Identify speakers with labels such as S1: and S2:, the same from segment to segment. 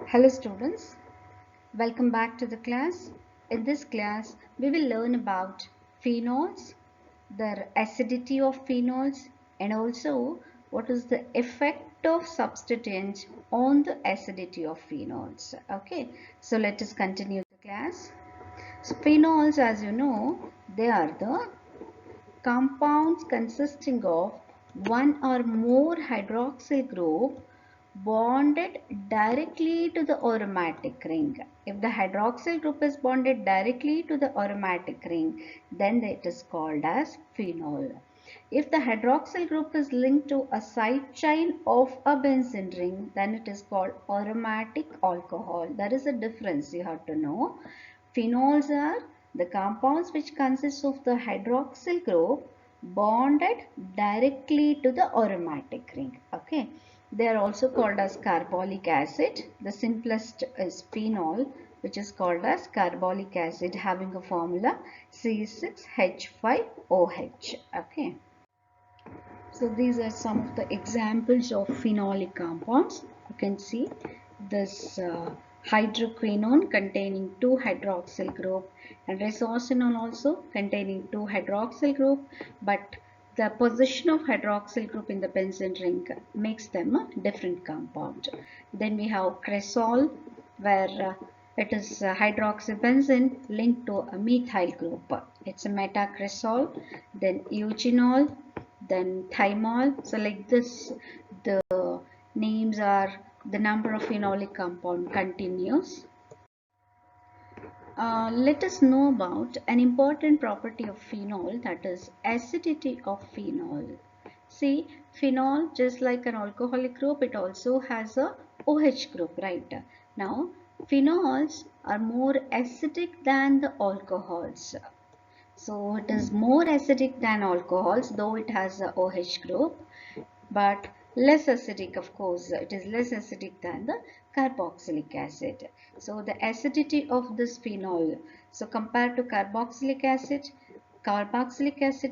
S1: Hello students, welcome back to the class. In this class, we will learn about phenols, the acidity of phenols, and also what is the effect of substituents on the acidity of phenols. Okay, so let us continue the class. So phenols, as you know, they are the compounds consisting of one or more hydroxyl group bonded directly to the aromatic ring. If the hydroxyl group is bonded directly to the aromatic ring, then it is called as phenol. If the hydroxyl group is linked to a side chain of a benzene ring, then it is called aromatic alcohol. There is a difference you have to know. Phenols are the compounds which consist of the hydroxyl group bonded directly to the aromatic ring. Okay. They are also called as carbolic acid. The simplest is phenol, which is called as carbolic acid, having a formula C6H5OH. Okay. So these are some of the examples of phenolic compounds. You can see this hydroquinone containing 2 hydroxyl group and resorcinone also containing 2 hydroxyl group, but the position of hydroxyl group in the benzene ring makes them a different compound. Then we have cresol, where it is hydroxybenzene linked to a methyl group. It's a metacresol. Then eugenol, then thymol. So like this, the names are, the number of phenolic compound continues. Let us know about an important property of phenol, that is acidity of phenol. See, phenol, just like an alcoholic group, it also has a OH group, right? Now, phenols are more acidic than the alcohols. So it is more acidic than alcohols, though it has a OH group, but less acidic, of course. It is less acidic than the carboxylic acid. So the acidity of this phenol, so compared to carboxylic acid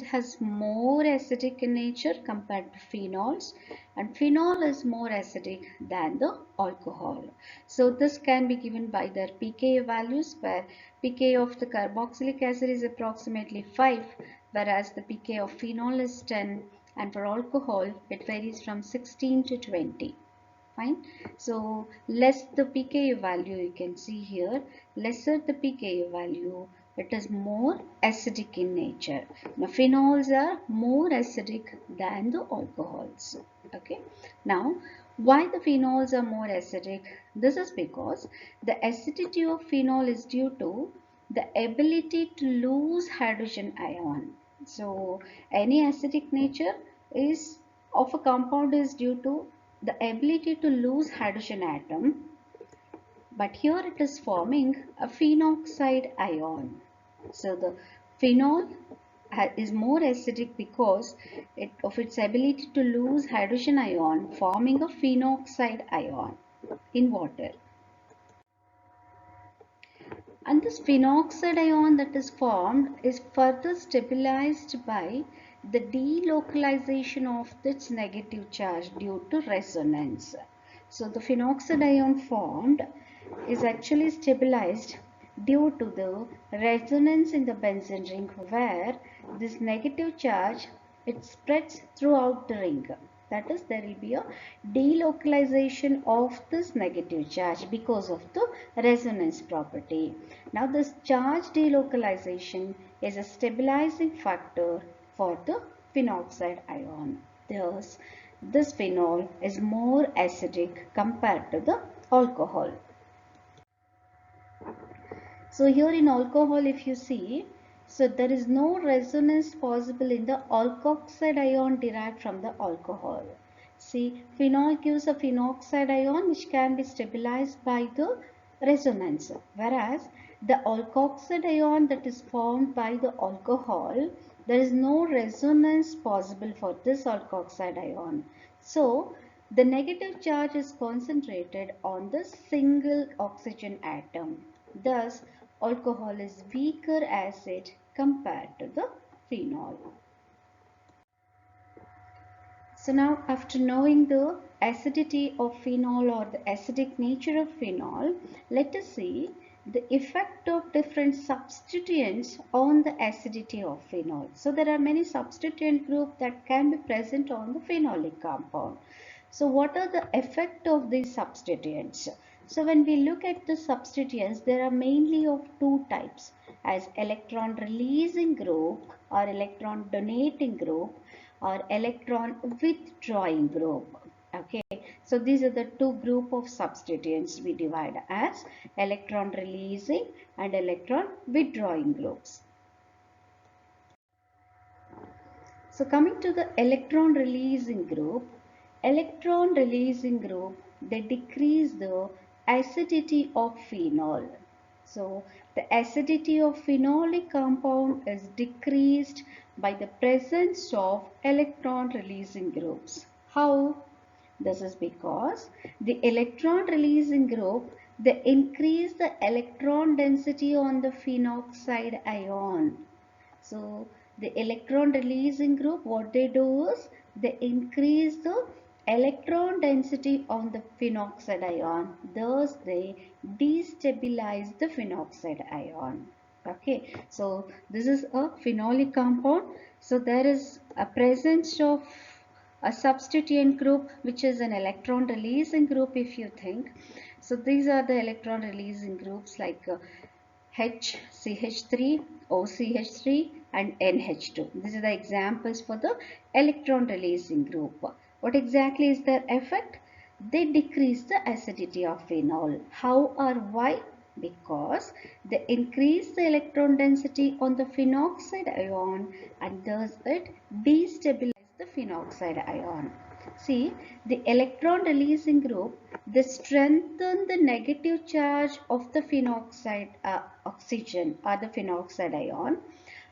S1: has more acidic in nature compared to phenols, and phenol is more acidic than the alcohol. So this can be given by their pKa values, where pKa of the carboxylic acid is approximately 5, whereas the pKa of phenol is 10, and for alcohol it varies from 16 to 20. Fine. So less the pKa value, you can see here, lesser the pKa value, it is more acidic in nature. Now phenols are more acidic than the alcohols. Okay. Now why the phenols are more acidic? This is because the acidity of phenol is due to the ability to lose hydrogen ion. So any acidic nature is of a compound is due to the ability to lose hydrogen atom, but here it is forming a phenoxide ion. So the phenol is more acidic because of its ability to lose hydrogen ion, forming a phenoxide ion in water. And this phenoxide ion that is formed is further stabilized by the delocalization of its negative charge due to resonance. So the phenoxide ion formed is actually stabilized due to the resonance in the benzene ring, where this negative charge, it spreads throughout the ring. That is, there will be a delocalization of this negative charge because of the resonance property. Now this charge delocalization is a stabilizing factor for the phenoxide ion. Thus, this phenol is more acidic compared to the alcohol. So here in alcohol, if you see, so there is no resonance possible in the alkoxide ion derived from the alcohol. See, phenol gives a phenoxide ion which can be stabilized by the resonance, whereas the alkoxide ion that is formed by the alcohol, there is no resonance possible for this alkoxide ion. So the negative charge is concentrated on the single oxygen atom. Thus, alcohol is weaker acid compared to the phenol. So now, after knowing the acidity of phenol or the acidic nature of phenol, let us see the effect of different substituents on the acidity of phenol. So there are many substituent groups that can be present on the phenolic compound. So what are the effect of these substituents? So when we look at the substituents, there are mainly of two types, as electron releasing group or electron donating group or electron withdrawing group. Okay, so these are the two group of substituents we divide as electron releasing and electron withdrawing groups. So coming to the electron releasing group, they decrease the acidity of phenol. So the acidity of phenolic compound is decreased by the presence of electron releasing groups. How? This is because the electron releasing group, they increase the electron density on the phenoxide ion. So the electron releasing group, what they do is they increase the electron density on the phenoxide ion. Thus they destabilize the phenoxide ion. Okay, so this is a phenolic compound. So there is a presence of a substituent group which is an electron releasing group, if you think. So these are the electron releasing groups like H, CH3, OCH3 and NH2. These are the examples for the electron releasing group. What exactly is their effect? They decrease the acidity of phenol. How or why? Because they increase the electron density on the phenoxide ion and thus it destabilizes the phenoxide ion. See, the electron releasing group, they strengthen the negative charge of the phenoxide oxygen or the phenoxide ion,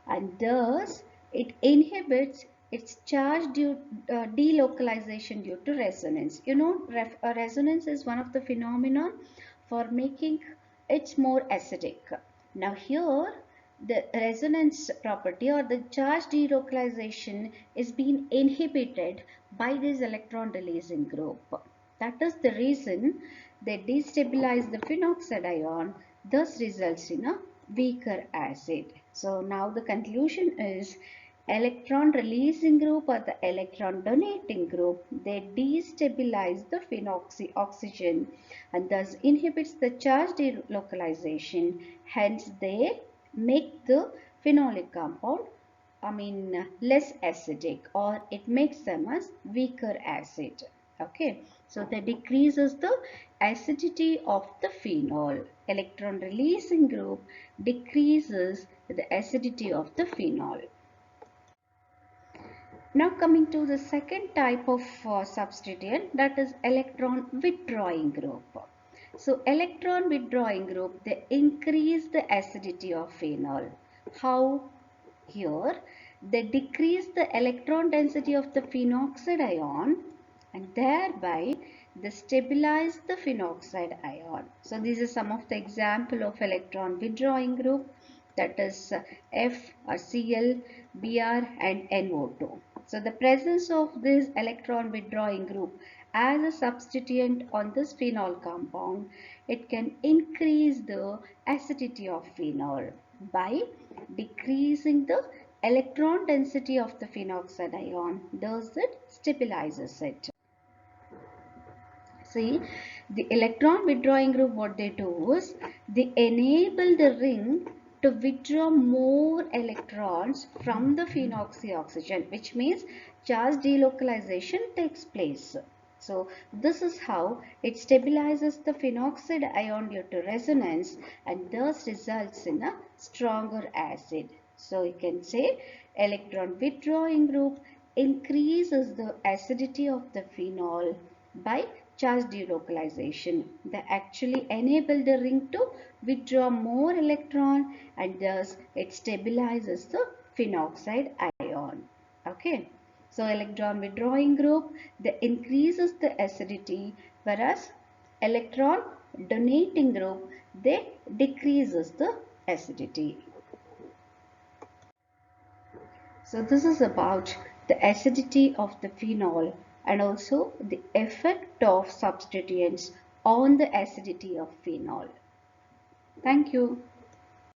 S1: and thus it inhibits its charge delocalization due to resonance. You know, resonance is one of the phenomenon for making it more acidic. Now here the resonance property or the charge delocalization is being inhibited by this electron releasing group. That is the reason they destabilize the phenoxide ion, thus results in a weaker acid. So now the conclusion is electron releasing group or the electron donating group, they destabilize the oxygen and thus inhibits the charge delocalization. Hence they make the phenolic compound less acidic, or it makes them as weaker acid. Okay, so that decreases the acidity of the phenol. Electron releasing group decreases the acidity of the phenol. Now coming to the second type of substituent, that is electron withdrawing group. So electron withdrawing group, they increase the acidity of phenol. How? Here they decrease the electron density of the phenoxide ion and thereby they stabilize the phenoxide ion. So these are some of the example of electron withdrawing group, that is F or Cl, Br and NO2. So the presence of this electron withdrawing group as a substituent on this phenol compound, it can increase the acidity of phenol by decreasing the electron density of the phenoxide ion, thus it stabilizes it. See, the electron withdrawing group, what they do is they enable the ring to withdraw more electrons from the phenoxyoxygen, which means charge delocalization takes place. So this is how it stabilizes the phenoxide ion due to resonance and thus results in a stronger acid. So you can say electron withdrawing group increases the acidity of the phenol by charge delocalization. They actually enable the ring to withdraw more electron and thus it stabilizes the phenoxide ion. Okay. So electron withdrawing group, they increases the acidity, whereas electron donating group, they decreases the acidity. So this is about the acidity of the phenol and also the effect of substituents on the acidity of phenol. Thank you.